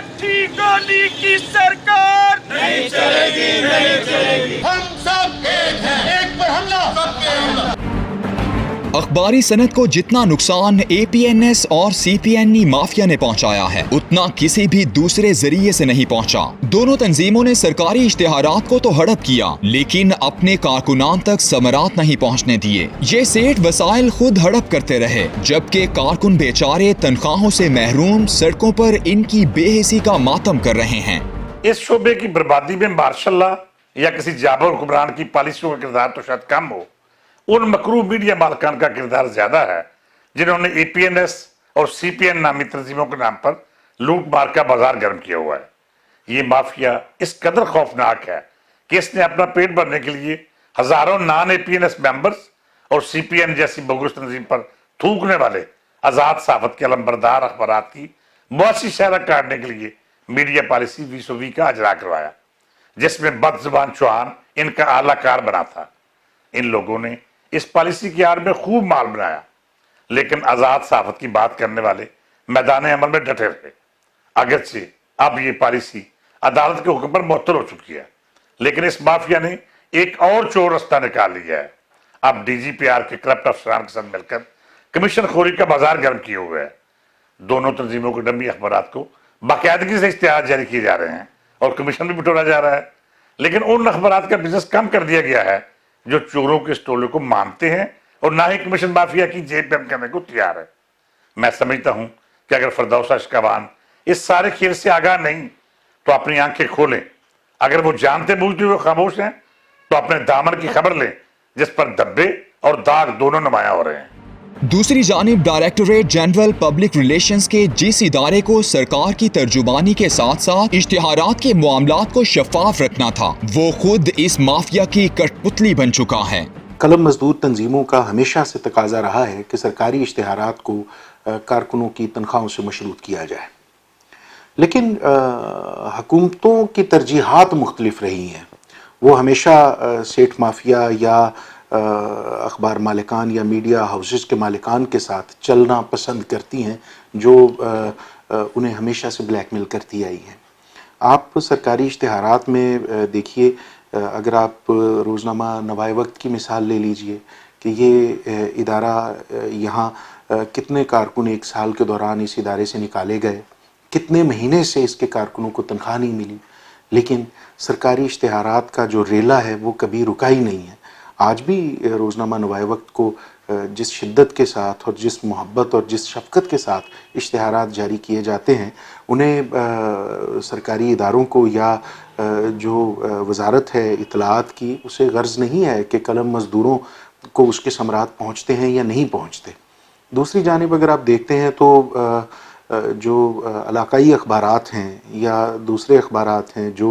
लाठी गोली की सरकार नहीं चलेगी, नहीं चलेगी। हम सब एक हैं, एक पर हमला, सबके हमला। अखबारी सनत को जितना नुकसान APNS और CPNE माफिया ने पहुंचाया है उतना किसी भी दूसरे जरिए से नहीं पहुंचा। दोनों तंजीमों ने सरकारी इश्तिहारात को तो हड़प किया लेकिन अपने कारकुनान तक समरात नहीं पहुंचने दिए। ये सेठ वसाइल खुद हड़प करते रहे जबकि कारकुन बेचारे तनख्वाहों से महरूम सड़कों पर इनकी बेहिसी का मातम कर रहे हैं। इस शोबे की बर्बादी में मार्शल या किसी जाबर हुक्मरान की पॉलिसियों का किरदार तो शायद कम हो, उन मकरू मीडिया मालकान का किरदार ज्यादा है जिन्होंने APNS और CPN नामी तंजीमों के नाम पर लूट मार का बाजार गर्म किया हुआ है। ये माफिया इस कदर खौफनाक है कि इसने अपना पेट भरने के लिए हजारों नॉन APNS मेंबर्स और CPN जैसी बोगस तंजीम पर थूकने वाले आजाद साफत के अलंबरदार अखबारात की मुआशी शहरा काटने के लिए मीडिया पॉलिसी 2020 का अजरा करवाया जिसमें बदजुबान चौहान इनका आला कार बना था। इन लोगों ने इस पॉलिसी की आड़ में खूब माल बनाया लेकिन आजाद साफत की बात करने वाले मैदान अमल में डटे रहे। अगरचे अब ये पॉलिसी अदालत के हुक्म पर मुअत्तल हो चुकी है लेकिन इस माफिया ने एक और चोर रास्ता निकाल लिया है। अब DGPR के करप्ट अफसरान के साथ मिलकर कमीशन खोरी का बाजार गर्म किए हुए है। दोनों तंजीमों के डमी अखबारात को बाकायदगी से इश्तिहार जारी किए जा रहे हैं और कमीशन भी बटोरा जा रहा है लेकिन उन अखबारात का बिजनेस कम कर दिया गया है जो चोरों के स्टोले को मानते हैं और ना ही कमीशन माफिया की जेब बंद करने को तैयार है। मैं समझता हूं कि अगर फिरदौस अशकावान इस सारे खेल से आगाह नहीं तो अपनी आंखें खोलें। अगर वो जानते बूझते हुए खामोश हैं तो अपने दामन की खबर लें जिस पर धब्बे और दाग दोनों नुमायां हो रहे हैं। दूसरी जानिब डायरेक्टोरेट जनरल पब्लिक रिलेशंस के जिस इदारे को सरकार की तर्जुमानी के साथ साथ इश्तिहारात के मामलात को शफाफ रखना था वो खुद इस माफिया की कठपुतली बन चुका है। कलम मजदूर तंजीमों का हमेशा से तकाजा रहा है कि सरकारी इश्तिहारात को कारकुनों की तनख्वाहों से मशरूत किया जाए लेकिन हुकूमतों की तरजीहात मुख्तलिफ रही हैं। वो हमेशा सेठ माफिया या अखबार मालिकान या मीडिया हाउसेस के मालिकान के साथ चलना पसंद करती हैं जो उन्हें हमेशा से ब्लैकमेल करती आई हैं। आप सरकारी इश्तिहारात में देखिए, अगर आप रोज़नामा नवाए वक्त की मिसाल ले लीजिए कि ये इदारा यहाँ कितने कारकुन एक साल के दौरान इस इदारे से निकाले गए, कितने महीने से इसके कारकुनों को तनख्वाह नहीं मिली, लेकिन सरकारी इश्तिहारात का जो रेला है वो कभी रुका ही नहीं है। आज भी रोज़नामा नवाए वक्त को जिस शिद्दत के साथ और जिस मोहब्बत और जिस शफ़क़त के साथ इश्तिहारात जारी किए जाते हैं उन्हें सरकारी इदारों को या जो वजारत है इतलात की उसे गर्ज़ नहीं है कि कलम मज़दूरों को उसके समरात पहुँचते हैं या नहीं पहुँचते। दूसरी जानिब अगर आप देखते हैं तो जो इलाकाई अखबारात हैं या दूसरे अखबारात हैं जो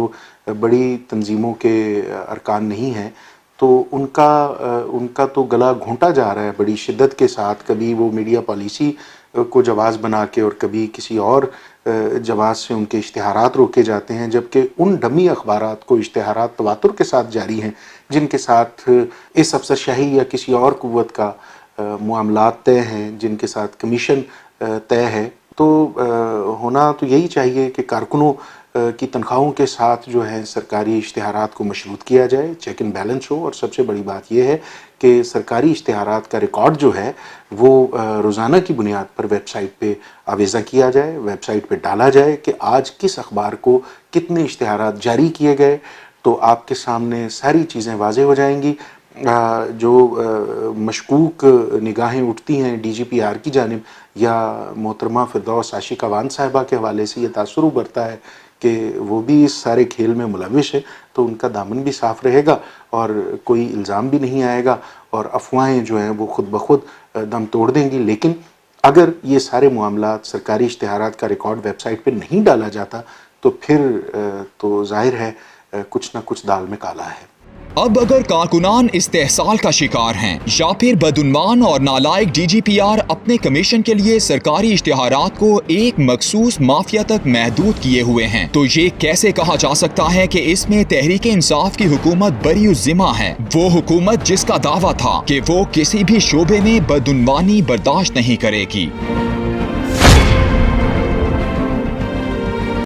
बड़ी तंजीमों के अरकान नहीं हैं तो उनका तो गला घोंटा जा रहा है बड़ी शिद्दत के साथ। कभी वो मीडिया पॉलिसी को जवाज़ बना के और कभी किसी और जवाज़ से उनके इश्तिहारात रोके जाते हैं जबकि उन डमी अखबारात को इश्तिहारात तवातुर के साथ जारी हैं जिनके साथ इस अफसरशाही या किसी और कुव्वत का मामलात तय हैं, जिनके साथ कमीशन तय है। तो होना तो यही चाहिए कि कारकुनों की तनख्वाहों के साथ जो है सरकारी इश्तिहारात को मशरूत किया जाए, चेक एंड बैलेंस हो। और सबसे बड़ी बात यह है कि सरकारी इश्तिहारात का रिकॉर्ड जो है वो रोज़ाना की बुनियाद पर वेबसाइट पे आवेज़ा किया जाए, वेबसाइट पे डाला जाए कि आज किस अखबार को कितने इश्तिहारात जारी किए गए। तो आपके सामने सारी चीज़ें वाज़ेह हो जाएंगी। जो मशकूक निगाहें उठती हैं DGPR की जानिब या मोहतरमा फिरदौस आशिकावान साहिबा के हवाले से ये तासुर उभरता है कि वो भी इस सारे खेल में मुलविस है, तो उनका दामन भी साफ़ रहेगा और कोई इल्ज़ाम भी नहीं आएगा और अफवाहें जो हैं वो खुद ब खुद दम तोड़ देंगी। लेकिन अगर ये सारे मामलात सरकारी इश्तिहारात का रिकॉर्ड वेबसाइट पर नहीं डाला जाता तो फिर तो ज़ाहिर है कुछ ना कुछ दाल में काला है। अब अगर कारकुनान इस्तेहसाल का शिकार हैं या फिर बदउन्वान और नालायक DGPR अपने कमीशन के लिए सरकारी इश्तिहारात को एक मखसूस माफिया तक महदूद किए हुए हैं तो ये कैसे कहा जा सकता है कि इसमें तहरीक इंसाफ की हुकूमत बरी जिम्मा है, वो हुकूमत जिसका दावा था कि वो किसी भी शोबे में बदउन्वानी बर्दाश्त नहीं करेगी।